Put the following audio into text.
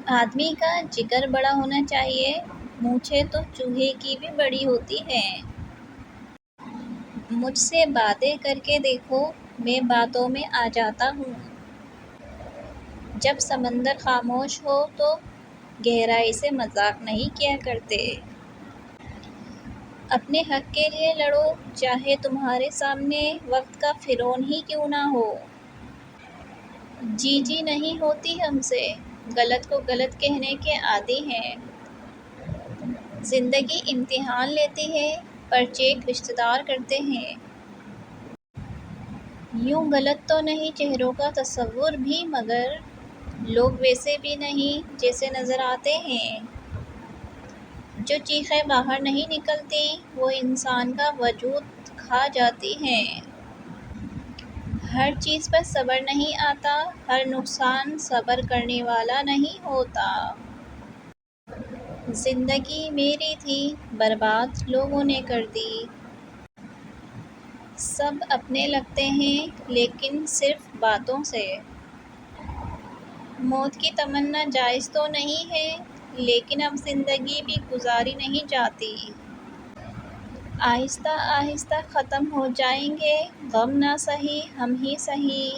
آدمی کا جگر بڑا ہونا چاہیے، مونچھیں تو چوہے کی بھی بڑی ہوتی ہیں۔ مجھ سے باتیں کر کے دیکھو، میں باتوں میں آ جاتا ہوں۔ جب سمندر خاموش ہو تو گہرائی سے مذاق نہیں کیا کرتے۔ اپنے حق کے لیے لڑو، چاہے تمہارے سامنے وقت کا فرعون ہی کیوں نہ ہو۔ جی نہیں ہوتی ہم سے، غلط کو غلط کہنے کے عادی ہیں۔ زندگی امتحان لیتی ہے، پر چیک رشتہ دار کرتے ہیں۔ یوں غلط تو نہیں چہروں کا تصور بھی، مگر لوگ ویسے بھی نہیں جیسے نظر آتے ہیں۔ جو چیخیں باہر نہیں نکلتی، وہ انسان کا وجود کھا جاتی ہیں۔ ہر چیز پر صبر نہیں آتا، ہر نقصان صبر کرنے والا نہیں ہوتا۔ زندگی میری تھی، برباد لوگوں نے کر دی۔ سب اپنے لگتے ہیں، لیکن صرف باتوں سے۔ موت کی تمنا جائز تو نہیں ہے، لیکن اب زندگی بھی گزاری نہیں جاتی۔ آہستہ آہستہ ختم ہو جائیں گے غم نہ سہی ہم ہی سہی۔